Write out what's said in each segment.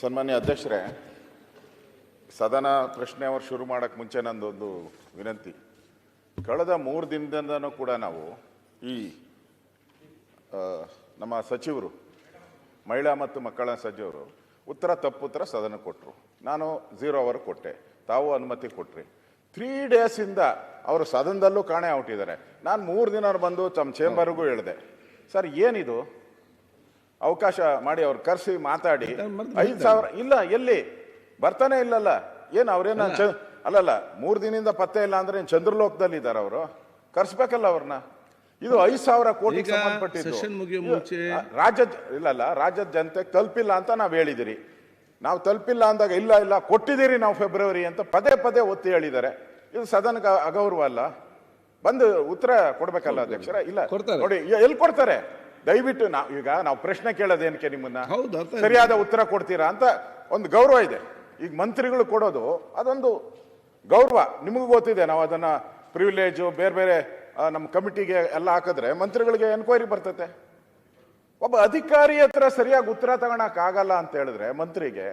ಸನ್ಮಾನ್ಯ ಅಧ್ಯಕ್ಷರೇ, ಸದನ ಪ್ರಶ್ನೆ ಅವರು ಶುರು ಮಾಡೋಕ್ಕೆ ಮುಂಚೆ ನಂದೊಂದು ವಿನಂತಿ. ಕಳೆದ 3 ದಿನದಿಂದನೂ ಕೂಡ ನಾವು ಈ ನಮ್ಮ ಸಚಿವರು, ಮಹಿಳಾ ಮತ್ತು ಮಕ್ಕಳ ಸಚಿವರು ಉತ್ತರ ತಪ್ಪುತ್ತರ ಸದನ ಕೊಟ್ಟರು. ನಾನು 0 ಅವರ್ ಕೊಟ್ಟೆ, ತಾವು ಅನುಮತಿ ಕೊಟ್ರಿ. 3 ಡೇಸಿಂದ ಅವರು ಸದನದಲ್ಲೂ ಕಾಣೆ ಔಟಿದ್ದಾರೆ. ನಾನು 3 ದಿನ ಬಂದು ತಮ್ಮ ಚೇಂಬರ್ಗೂ ಹೇಳಿದೆ, ಸರ್ ಏನಿದು ಅವಕಾಶ ಮಾಡಿ ಅವ್ರು ಕರೆಸಿ ಮಾತಾಡಿ 5,000 ಇಲ್ಲ, ಎಲ್ಲಿ ಬರ್ತಾನೆ ಇಲ್ಲಲ್ಲ, ಏನು ಅವ್ರೇನ ಅಲ್ಲಲ್ಲ 3 ದಿನದಿಂದ ಪತ್ತೆ ಇಲ್ಲ ಅಂದ್ರೆ ಚಂದ್ರಲೋಕದಲ್ಲಿ ಇದ್ದಾರೆ ಅವರು, ಕರ್ಸ್ಬೇಕಲ್ಲ ಅವ್ರನ್ನ. ಇದು 5,000 ಕೋಟಿಗೆ ಸಂಬಂಧಪಟ್ಟಿದ್ದು. ರಾಜ್ಯದ ಜನತೆಗೆ ತಲುಪಿಲ್ಲ ಅಂತ ನಾವು ಹೇಳಿದಿರಿ. ನಾವು ತಲುಪಿಲ್ಲ ಅಂದಾಗ ಇಲ್ಲ ಕೊಟ್ಟಿದ್ದೀರಿ ನಾವು ಫೆಬ್ರವರಿ ಅಂತ ಪದೇ ಪದೇ ಒತ್ತಿ ಹೇಳಿದ್ದಾರೆ. ಇದು ಸದನಕ್ಕೆ ಅಗೌರವ ಅಲ್ಲ? ಬಂದು ಉತ್ತರ ಕೊಡ್ಬೇಕಲ್ಲ ಅಧ್ಯಕ್ಷರ? ಇಲ್ಲ ನೋಡಿ, ಎಲ್ಲಿ ಕೊಡ್ತಾರೆ? ದಯವಿಟ್ಟು ನಾವು ಪ್ರಶ್ನೆ ಕೇಳೋದೇನಕ್ಕೆ ನಿಮ್ಮನ್ನ, ಸರಿಯಾದ ಉತ್ತರ ಕೊಡ್ತೀರಾ ಅಂತ ಒಂದು ಗೌರವ ಇದೆ. ಈಗ ಮಂತ್ರಿಗಳು ಕೊಡೋದು ಅದೊಂದು ಗೌರವ, ನಿಮಗೂ ಗೊತ್ತಿದೆ. ನಾವು ಅದನ್ನ ಪ್ರಿವಿಲೇಜು ಬೇರೆ ಬೇರೆ ನಮ್ಮ ಕಮಿಟಿಗೆ ಎಲ್ಲ ಹಾಕಿದ್ರೆ ಮಂತ್ರಿಗಳಿಗೆ ಎನ್ಕ್ವೈರಿ ಬರ್ತತೆ. ಒಬ್ಬ ಅಧಿಕಾರಿ ಹತ್ರ ಸರಿಯಾಗಿ ಉತ್ತರ ತಗೊಳಕ್ಕಾಗಲ್ಲ ಅಂತ ಹೇಳಿದ್ರೆ ಮಂತ್ರಿಗೆ,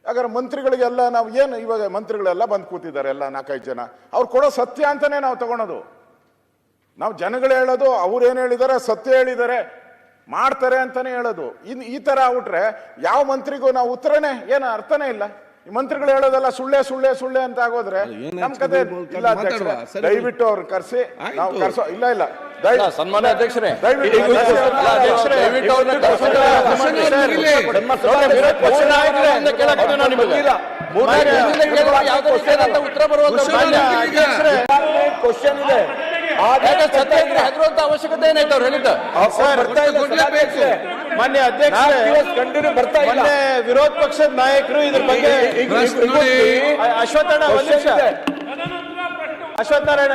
ಹಾಗಾದ್ರೆ ಮಂತ್ರಿಗಳಿಗೆಲ್ಲ ನಾವು ಏನು ಇವಾಗ ಮಂತ್ರಿಗಳೆಲ್ಲ ಬಂದು ಕೂತಿದ್ದಾರೆ, ಎಲ್ಲ 4-5 ಜನ, ಅವ್ರು ಕೊಡೋ ಸತ್ಯ ಅಂತಾನೆ ನಾವು ತಗೊಳೋದು. ನಾವು ಜನಗಳು ಹೇಳೋದು ಅವ್ರು ಏನು ಹೇಳಿದ್ದಾರೆ, ಸತ್ಯ ಹೇಳಿದ್ದಾರೆ, ಮಾಡ್ತಾರೆ ಅಂತಾನೆ ಹೇಳೋದು. ಈ ತರ ಆಗ್ಬಿಟ್ರೆ ಯಾವ ಮಂತ್ರಿಗೂ ನಾವು ಉತ್ತರನೇ ಏನು ಅರ್ಥನೇ ಇಲ್ಲ. ಈ ಮಂತ್ರಿಗಳು ಹೇಳೋದೆಲ್ಲ ಸುಳ್ಳೆ ಅಂತ ಆಗೋದ್ರೆ ನಮ್ ಕತೆ ಇಲ್ಲ ಅಧ್ಯಕ್ಷರೇ. ದಯವಿಟ್ಟು ಅವ್ರು ಕರ್ಸಿ, ನಾವು ಕರ್ಸೋ ಇಲ್ಲ ಸನ್ಮಾನ್ಯ ಅಧ್ಯಕ್ಷರೇ, ಉತ್ತರ ಕ್ವಶನ್ ಇದೆ, ಅವಶ್ಯಕತೆ ಏನಾಯ್ತು ಅವ್ರು ಹೇಳಿದ್ದು? ಮಾನ್ಯ ಅಧ್ಯಕ್ಷರೇ, ಕಂಟಿನ್ಯೂ ಬರ್ತಾ ಇಲ್ಲ. ವಿರೋಧ ಪಕ್ಷದ ನಾಯಕರು ಇದ್ರ ಬಗ್ಗೆ ಅಶ್ವತ್ಥನಾರಾಯಣ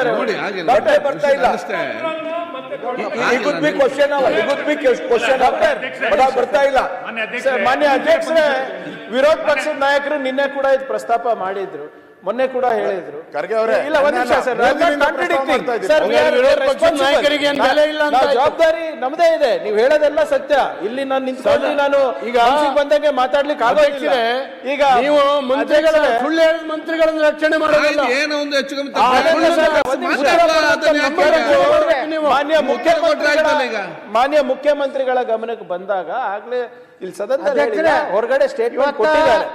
ಬರ್ತಾ ಇಲ್ಲ. ಬರ್ತಾ ಇಲ್ಲ. ಮಾನ್ಯ ಅಧ್ಯಕ್ಷರೇ, ವಿರೋಧ ಪಕ್ಷದ ನಾಯಕರು ನಿನ್ನೆ ಕೂಡ ಇದು ಪ್ರಸ್ತಾಪ ಮಾಡಿದ್ರು, ಮೊನ್ನೆ ಕೂಡ ಹೇಳಿದ್ರು. ಖರ್ಗೆ ಅವರೇ, ಇಲ್ಲ ಒಂದ್ ನಿಮಿಷ ಸರ್, ಜವಾಬ್ದಾರಿ ನಮ್ದೇ ಇದೆ. ನೀವು ಹೇಳೋದೆಲ್ಲ ಸತ್ಯ. ಇಲ್ಲಿ ನಾನು ನಿಂತ್ಕೊಂಡು ನಾನು ಈಗ ಬಂದಂಗೆ ಮಾತಾಡ್ಲಿಕ್ಕೆ ಆಗೋದಿಲ್ಲ. ಈಗ ನೀವು ಮಂತ್ರಿಗಳನ್ನು ರಕ್ಷಣೆ ಮಾಡೋದಿಲ್ಲ. ಮಾನ್ಯ ಮುಖ್ಯಮಂತ್ರಿಗಳ ಗಮನಕ್ಕೆ ಬಂದಾಗ ಆಗ್ಲೇ ಇಲ್ಲಿ ಸದನದಲ್ಲಿ ಹೊರಗಡೆ ಸ್ಟೇಟ್ಮೆಂಟ್ ಕೊಟ್ಟಿದ್ದಾರೆ.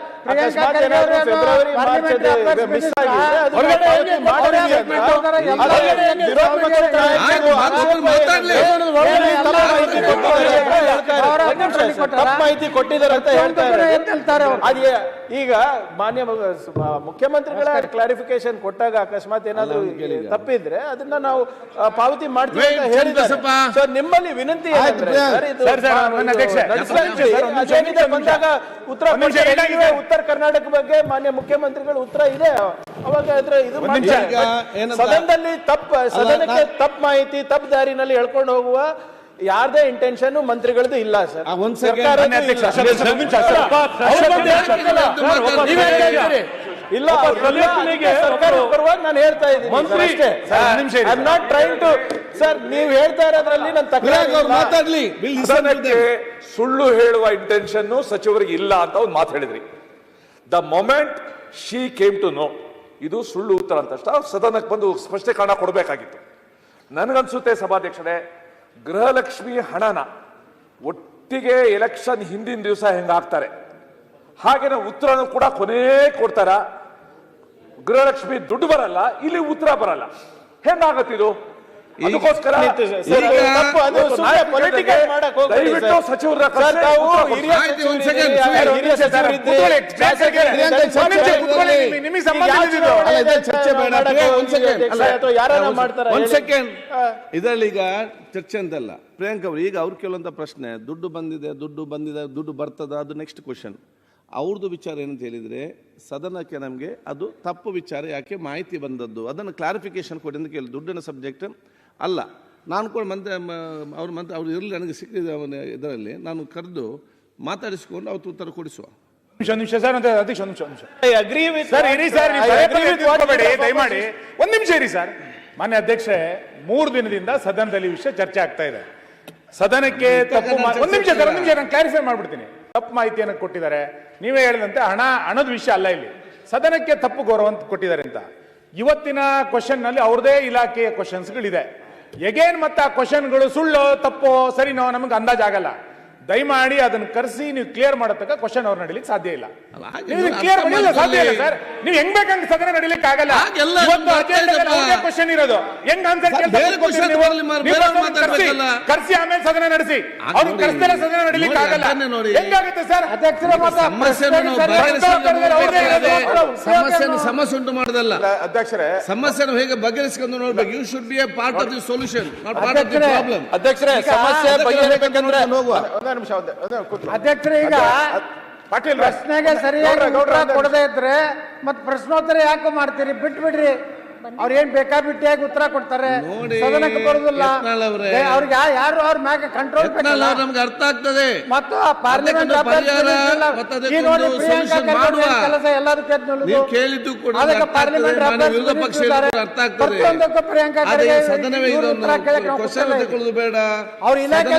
ಫೆಬ್ರವರಿ ಮಿಸ್ ಮಾಹಿತಿ ಕೊಟ್ಟಿದ್ದಾರೆ ಅಂತ ಹೇಳ್ತಾರೆ. ಈಗ ಮಾನ್ಯ ಮುಖ್ಯಮಂತ್ರಿಗಳ ಕ್ಲಾರಿಫಿಕೇಶನ್ ಕೊಟ್ಟಾಗ ಅಕಸ್ಮಾತ್ ಏನಾದ್ರು ತಪ್ಪಿದ್ರೆ ಅದನ್ನ ನಾವು ಪಾವತಿ ಮಾಡ್ತೀವಿ ಅಂತ ಹೇಳಿದ್ದಾರೆ. ಸೊ ನಿಮ್ಮಲ್ಲಿ ವಿನಂತಿ ಬಂದಾಗ ಉತ್ತರ ಕರ್ನಾಟಕ ಬಗ್ಗೆ ಮಾನ್ಯ ಮುಖ್ಯಮಂತ್ರಿಗಳು ಉತ್ತರ ಇದೆ, ಅವಾಗ ಇದು ಸದನದಲ್ಲಿ ಸದನಕ್ಕೆ ತಪ್ಪು ಮಾಹಿತಿ ತಪ್ಪು ದಾರಿನಲ್ಲಿ ಹೇಳ್ಕೊಂಡು ಹೋಗುವ ಯಾರದೇ ಇಂಟೆನ್ಷನ್ ಮಂತ್ರಿಗಳದ್ದು ಇಲ್ಲ ಸರ್. ಇಲ್ಲ, ಸರ್ಕಾರದ ಪರವಾಗಿ ನಾನು ಹೇಳ್ತಾ ಇದ್ದೀನಿ. ಸರ್, ನೀವು ಹೇಳ್ತಾ ಇರೋದ್ರಲ್ಲಿ ನನ್ನ ತಕರಾರು ಮಾತಾಡ್ಲಿ. ಸುಳ್ಳು ಹೇಳುವ ಇಂಟೆನ್ಷನ್ ಸಚಿವರಿಗೆ ಇಲ್ಲ ಅಂತ ಒಂದು ಮಾತು ಹೇಳಿದ್ರಿ. The moment she came to know ಇದು ಸುಳ್ಳು ಉತ್ತರ ಅಂತ ಸದನಕ್ಕೆ ಬಂದು ಸ್ಪಷ್ಟೀಕರಣ ಕೊಡಬೇಕಾಗಿತ್ತು. ನನಗನ್ಸುತ್ತೆ ಸಭಾಧ್ಯಕ್ಷರೇ, ಗೃಹಲಕ್ಷ್ಮಿ ಹಣನ ಒಟ್ಟಿಗೆ ಎಲೆಕ್ಷನ್ ಹಿಂದಿನ ದಿವಸ ಹೆಂಗಾಗ್ತಾರೆ ಹಾಗೇನೆ ಉತ್ತರನು ಕೂಡ ಕೊನೆ ಕೊಡ್ತಾರ. ಗೃಹಲಕ್ಷ್ಮಿ ದುಡ್ಡು ಬರಲ್ಲ, ಇಲ್ಲಿ ಉತ್ತರ ಬರಲ್ಲ, ಹೆಂಗಾಗತ್ತಿದು? ಅದಕ್ಕೋಸ್ಕರ ಸಚಿವರ ಇದರಲ್ಲಿ ಈಗ ಚರ್ಚೆ ಅಂತಲ್ಲ. ಪ್ರಿಯಾಂಕ್ ಅವರು ಈಗ ಅವ್ರು ಕೇಳುವಂತ ಪ್ರಶ್ನೆ, ದುಡ್ಡು ಬರ್ತದ, ಅದು ನೆಕ್ಸ್ಟ್ ಕ್ವಶನ್. ಅವ್ರದ್ದು ವಿಚಾರ ಏನಂತ ಹೇಳಿದರೆ, ಸದನಕ್ಕೆ ನಮಗೆ ಅದು ತಪ್ಪು ವಿಚಾರ, ಯಾಕೆ ಮಾಹಿತಿ ಬಂದದ್ದು ಅದನ್ನು ಕ್ಲಾರಿಫಿಕೇಶನ್ ಕೊಡಿ ಅಂತ ಕೇಳಿ. ದುಡ್ಡಿನ ಸಬ್ಜೆಕ್ಟ್ ಅಲ್ಲ. ನಾನು ಕೂಡ ಅವ್ರು ಇರಲಿ, ನನಗೆ ಸಿಕ್ಕಿದ ಇದರಲ್ಲಿ ನಾನು ಕರೆದು ಮಾತಾಡಿಸಿಕೊಂಡು ಅವ್ರು ಉತ್ತರ ಕೊಡಿಸುವ. ಮಾನ್ಯ ಅಧ್ಯಕ್ಷರೇ, 3 ದಿನದಿಂದ ಸದನದಲ್ಲಿ ವಿಷಯ ಚರ್ಚೆ ಆಗ್ತಾ ಇದೆ. ಸದನಕ್ಕೆ ತಪ್ಪು, ಒಂದ್ ನಿಮಿಷ ನಾನು ಕ್ಲಾರಿಫೈ ಮಾಡ್ಬಿಡ್ತೀನಿ. ತಪ್ಪು ಮಾಹಿತಿಯನ್ನು ಕೊಟ್ಟಿದ್ದಾರೆ. ನೀವೇ ಹೇಳಿದಂತೆ ಹಣದ ವಿಷಯ ಅಲ್ಲ ಇಲ್ಲಿ, ಸದನಕ್ಕೆ ತಪ್ಪು ಗೌರವ ಅಂತ ಕೊಟ್ಟಿದ್ದಾರೆ ಅಂತ. ಇವತ್ತಿನ ಕ್ವಶನ್ ನಲ್ಲಿ ಅವ್ರದೇ ಇಲಾಖೆಯ ಕ್ವಶನ್ಸ್ಗಳಿದೆ. ಎಗೇನ್ ಮತ್ತೆ ಆ ಕ್ವಶನ್ಗಳು ಸುಳ್ಳು ತಪ್ಪೋ ಸರಿನೋ ನಮಗೆ ಅಂದಾಜಾಗಲ್ಲ. ದಯಮಾಡಿ ಅದನ್ನ ಕರೆಸಿ ನೀವು ಕ್ಲಿಯರ್ ಮಾಡತಕ್ಕ ಕ್ವಶನ್ ಅವ್ರು ನಡೀಲಿಕ್ಕೆ ಸಾಧ್ಯ ಇಲ್ಲ. ನೀವು ಕ್ಲಿಯರ್ ಮಾಡಲಿಲ್ಲ ಸಾಧ್ಯ ಇಲ್ಲ ಸರ್. ನೀವು ಹೆಂಗ್ ಬೇಕಂತ ಸದನ ನಡೀಲಿಕ್ಕೆ ಆಗಲ್ಲ. ಕ್ವಶನ್ ಇರೋದು ಹೆಂಗ್ ಆನ್ಸರ್ ಕರ್ಸಿ ಆಮೇಲೆ ಸದನ ನಡೆಸಿ. ಅವ್ರು ಕರ್ಸ್ತಾರೆ ಸದನ ನಡೀಲಿಕ್ಕೆ ಆಗಲ್ಲ. ಹೆಂಗಾಗುತ್ತೆ ಸರ್? ಸಮಸ್ಯೆ ಉಂಟು ಮಾಡೋದಲ್ಲ ಅಧ್ಯಕ್ಷರೇ, ಸಮಸ್ಯೆನ ಹೇಗೆ ಬಗೆಹರಿಸಿಕೊಂಡು ನೋಡ್ಬೇಕು. You should be a part of the solution, not part of the problem. ಅಧ್ಯಕ್ಷರೇ, ಸಮಸ್ಯೆ ಬಗೆಹರಿಸಬೇಕಂದ್ರೆ ಅಧ್ಯಕ್ಷರೇ, ಈಗ ಪಾಟೀಲ್ ಪ್ರಶ್ನೆಗೆ ಸರಿಯಾಗಿ ಉತ್ತರ ಕೊಡದೇ ಇದ್ರೆ ಮತ್ತೆ ಪ್ರಶ್ನೋತ್ತರ ಯಾಕೆ ಮಾಡ್ತೀರಿ? ಬಿಟ್ಬಿಡ್ರಿ. ಅವ್ರ ಏನ್ ಬೇಕಾಬಿಟ್ಟಿಯಾಗಿ ಉತ್ತರ ಕೊಡ್ತಾರೆ, ಸದನಕ್ಕೆ ಬರುದಿಲ್ಲ. ಅವ್ರಿಗೆ ಯಾರು ಅವ್ರ ಮ್ಯಾಗ ಕಂಟ್ರೋಲ್ ನಮ್ಗೆ ಅರ್ಥ ಆಗ್ತದೆ. ಮತ್ತು ಪಾರ್ಲಿಮೆಂಟ್ ನೀವು ಕೇಳಿದ್ದು ಕೂಡ ವಿರೋಧ ಪಕ್ಷ ಅರ್ಥ ಆಗ್ತದೆ. ಸದನವೇ ಕ್ವಶನ್ ತಗೊಳ್ಳೋದು ಬೇಡ. ಅವ್ರ ಇಲಾಖೆ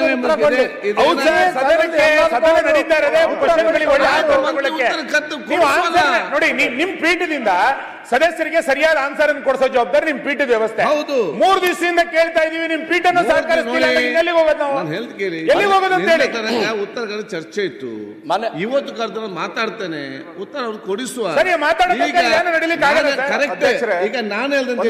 ನೋಡಿ, ನಿಮ್ ಪೀಠದಿಂದ ಸದಸ್ಯರಿಗೆ ಸರಿಯಾದ ಆನ್ಸರ್ ಅನ್ನು ಕೊಡಿಸೋ ಜವಾಬ್ದಾರಿ ನಿಮ್ ಪೀಠದ ವ್ಯವಸ್ಥೆ. ಹೌದು, 3 ದಿವಸದಿಂದ ಕೇಳ್ತಾ ಇದೀವಿ, ನಿಮ್ ಪೀಠನ ಸಹಕರಿಸ್ತಿಲ್ಲ. ಎಲ್ಲಿ ಹೋಗೋದು ನಾವು? ಎಲ್ಲಿ ಹೋಗೋದು ಅಂತ ಹೇಳಿ ಉತ್ತರಗಳ ಚರ್ಚೆ ಇತ್ತು. ಇವತ್ತು ಕರೆದ ಮಾತಾಡ್ತೇನೆ, ಉತ್ತರ ಅವ್ರು ಕೊಡಿಸುವ. ಸರಿ, ಮಾತಾಡೋದಕ್ಕೆ ಏನು ನಡೀಲಿಕ್ಕೆ ಆಗಲ್ಲ ಸರ್. ಕರೆಕ್ಟ್. ಈಗ ನಾನು ಹೇಳ್ದಂತೆ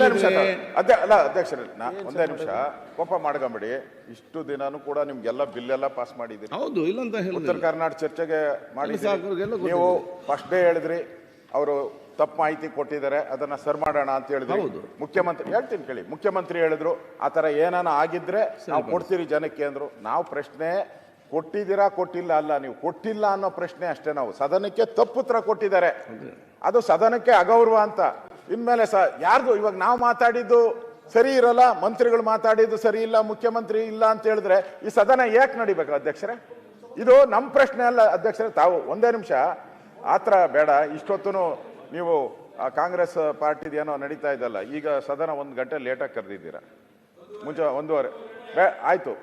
ಅಲ್ಲ ಅಧ್ಯಕ್ಷರೇ, ಒಂದೇ ನಿಮಿಷ ಕೋಪ ಮಾಡ್ಕೊಂಬಿಡಿ. ಇಷ್ಟು ದಿನಾನು ಕೂಡ ನಿಮ್ಗೆಲ್ಲ ಬಿಲ್ ಎಲ್ಲ ಪಾಸ್ ಮಾಡಿದ್ದೀರಿ. ಹೌದು, ಇಲ್ಲಂತ ಹೇಳಿ ಉತ್ತರ ಕರ್ನಾಟಕ ಚರ್ಚೆಗೆ ಮಾಡಿದ್ದೀರಿ. ನೀವು ಫಸ್ಟ್ ಡೇ ಹೇಳಿದ್ರಿ ಅವರು ತಪ್ಪು ಮಾಹಿತಿ ಕೊಟ್ಟಿದ್ದಾರೆ, ಅದನ್ನ ಸರ್ ಮಾಡೋಣ ಅಂತ ಹೇಳಿದ್ರು. ಮುಖ್ಯಮಂತ್ರಿ ಹೇಳ್ತೀನಿ ಕೇಳಿ, ಮುಖ್ಯಮಂತ್ರಿ ಹೇಳಿದ್ರು ಆ ತರ ಏನಾನ ಆಗಿದ್ರೆ ನಾವು ಕೊಡ್ತೀರಿ ಜನಕ್ಕೆ ಅಂದ್ರು. ನಾವು ಪ್ರಶ್ನೆ ಕೊಟ್ಟಿದ್ದೀರಾ ಕೊಟ್ಟಿಲ್ಲ ಅಲ್ಲ, ನೀವು ಕೊಟ್ಟಿಲ್ಲ ಅನ್ನೋ ಪ್ರಶ್ನೆ ಅಷ್ಟೇ. ನಾವು ಸದನಕ್ಕೆ ತಪ್ಪುತ್ತರ ಕೊಟ್ಟಿದ್ದಾರೆ, ಅದು ಸದನಕ್ಕೆ ಅಗೌರವ ಅಂತ. ಇನ್ಮೇಲೆ ಯಾರ್ದು ಇವಾಗ ನಾವು ಮಾತಾಡಿದ್ದು ಸರಿ ಇರಲ್ಲ, ಮಂತ್ರಿಗಳು ಮಾತಾಡಿದ್ದು ಸರಿ ಇಲ್ಲ, ಮುಖ್ಯಮಂತ್ರಿ ಇಲ್ಲ ಅಂತ ಹೇಳಿದ್ರೆ ಈ ಸದನ ಯಾಕೆ ನಡಿಬೇಕು ಅಧ್ಯಕ್ಷರೇ? ಇದು ನಮ್ಮ ಪ್ರಶ್ನೆ ಅಲ್ಲ ಅಧ್ಯಕ್ಷರೇ. ತಾವು ಒಂದೇ ನಿಮಿಷ ಆತರ ಬೇಡ. ಇಷ್ಟೊತ್ತೂ ನೀವು ಕಾಂಗ್ರೆಸ್ ಪಾರ್ಟಿದ ಏನೋ ನಡೀತಾ ಇದ್ದಲ್ಲ, ಈಗ ಸದನ 1 ಗಂಟೆ ಲೇಟಾಗಿ ಕರೆದಿದ್ದೀರಾ. ಮುಂಚೆ 1:30 ಆಯ್ತು.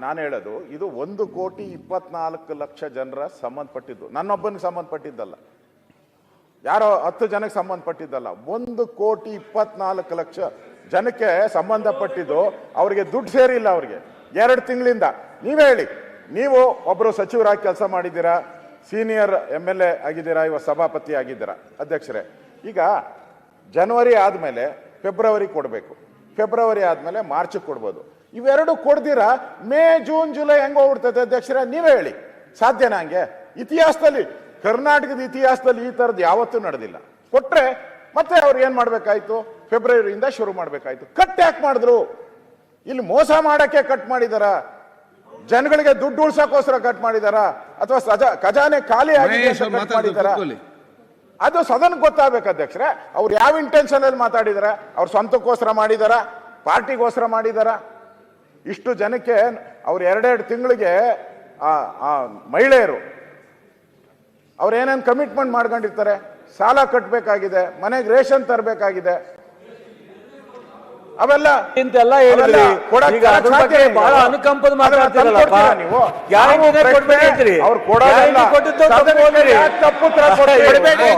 ನಾನು ಹೇಳೋದು ಇದು 1,24,00,000 ಜನರ ಸಂಬಂಧಪಟ್ಟಿದ್ದು, ನನ್ನೊಬ್ಬನಿಗೆ ಸಂಬಂಧಪಟ್ಟಿದ್ದಲ್ಲ, ಯಾರೋ 10 ಜನಕ್ಕೆ ಸಂಬಂಧಪಟ್ಟಿದ್ದಲ್ಲ. 1,24,00,000 ಜನಕ್ಕೆ ಸಂಬಂಧಪಟ್ಟಿದ್ದು. ಅವರಿಗೆ ದುಡ್ಡು ಸೇರಿಲ್ಲ. ಅವ್ರಿಗೆ 2 ತಿಂಗಳಿಂದ. ನೀವೇ ಹೇಳಿ, ನೀವು ಒಬ್ಬರು ಸಚಿವರಾಗಿ ಕೆಲಸ ಮಾಡಿದ್ದೀರಾ, ಸೀನಿಯರ್ MLA ಆಗಿದ್ದೀರಾ, ಇವಾಗ ಸಭಾಪತಿ ಆಗಿದ್ದೀರಾ ಅಧ್ಯಕ್ಷರೇ. ಈಗ ಜನವರಿ ಆದಮೇಲೆ ಫೆಬ್ರವರಿ ಕೊಡಬೇಕು, ಫೆಬ್ರವರಿ ಆದಮೇಲೆ ಮಾರ್ಚ್ ಕೊಡ್ಬೋದು. ಇವೆರಡು ಕೊಡ್ದಿರಾ ಮೇ ಜೂನ್ ಜುಲೈ ಹೆಂಗೆ ಹೋಗ್ಬಿಡ್ತೈತೆ ಅಧ್ಯಕ್ಷರೇ? ನೀವೇ ಹೇಳಿ, ಸಾಧ್ಯನಾ ಹಂಗೆ? ಇತಿಹಾಸದಲ್ಲಿ, ಕರ್ನಾಟಕದ ಇತಿಹಾಸದಲ್ಲಿ ಈ ಥರದ್ದು ಯಾವತ್ತೂ ನಡೆದಿಲ್ಲ. ಕೊಟ್ರೆ ಮತ್ತೆ ಅವ್ರು ಏನು ಮಾಡಬೇಕಾಯ್ತು? ಫೆಬ್ರವರಿಯಿಂದ ಶುರು ಮಾಡಬೇಕಾಯ್ತು. ಕಟ್ ಯಾಕೆ ಮಾಡಿದ್ರು? ಇಲ್ಲಿ ಮೋಸ ಮಾಡೋಕ್ಕೆ ಕಟ್ ಮಾಡಿದಾರ? ಜನಗಳಿಗೆ ದುಡ್ಡು ಉಳ್ಸಕ್ಕೋಸ್ಕರ ಕಟ್ ಮಾಡಿದಾರ? ಅಥವಾ ಖಜಾನೆ ಖಾಲಿ ಆಗಿದೆ ಕಟ್ ಮಾಡಿದಾರ? ಅದು ಸದನಕ್ಕೆ ಗೊತ್ತಾಗಬೇಕು ಅಧ್ಯಕ್ಷರೇ. ಅವ್ರು ಯಾವ ಇಂಟೆನ್ಷನ್ ಅಲ್ಲಿ ಮಾತಾಡಿದಾರ? ಅವ್ರ ಸ್ವಂತಕ್ಕೋಸ್ಕರ ಮಾಡಿದಾರ, ಪಾರ್ಟಿಗೋಸ್ಕರ ಮಾಡಿದಾರ? ಇಷ್ಟು ಜನಕ್ಕೆ ಅವ್ರು 2 ತಿಂಗಳಿಗೆ ಆ ಮಹಿಳೆಯರು ಅವ್ರು ಏನೇನು ಕಮಿಟ್ಮೆಂಟ್ ಮಾಡ್ಕೊಂಡಿರ್ತಾರೆ, ಸಾಲ ಕಟ್ಟಬೇಕಾಗಿದೆ, ಮನೆಗೆ ರೇಷನ್ ತರಬೇಕಾಗಿದೆ, ಅವೆಲ್ಲ ಇಂತೆಲ್ಲ ಹೇಳಿದ್ರಿ. ಈಗ ಅದ್ರ ಬಗ್ಗೆ ಬಹಳ ಅನುಕಂಪದ ಮಾತಾಡ್ತಿರಲ್ಲಪ್ಪ ನೀವು. ಗ್ಯಾರಂಟಿನೇ ಕೊಡ್ಬೇಕಂತೀರಿ, ಅವ್ರು ಕೊಡೋದಿಲ್ಲ. ಕೊಟ್ಟಿದ್ದು ತಪ್ಪೋದ್ರಿ. ತಪ್ಪು ತರ ಕೊಡ್ಬೇಡಿ.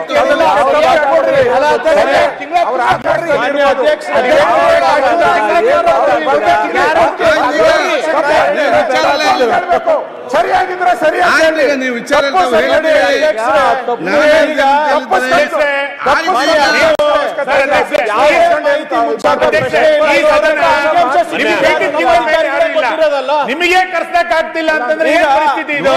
ಸರಿಯಾಗಿದ್ರೆ ಸರಿಯಾಗಿ ನೀವು ವಿಚಾರ ನಿಮಗೆ ಕರ್ಸಕ್ ಆಗ್ತಿಲ್ಲ ಅಂತಂದ್ರೆ ಏನ್ ಪರಿಸ್ಥಿತಿ ಇದು?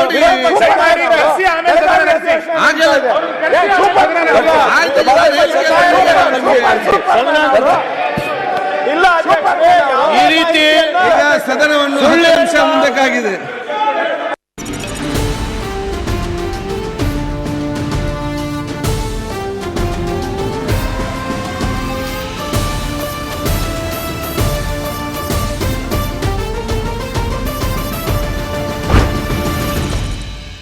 ಇಲ್ಲ, ಈ ರೀತಿ ಸದನವನ್ನು 10 ನಿಮಿಷ ಮುಂದಕ್ಕಾಗಿದೆ.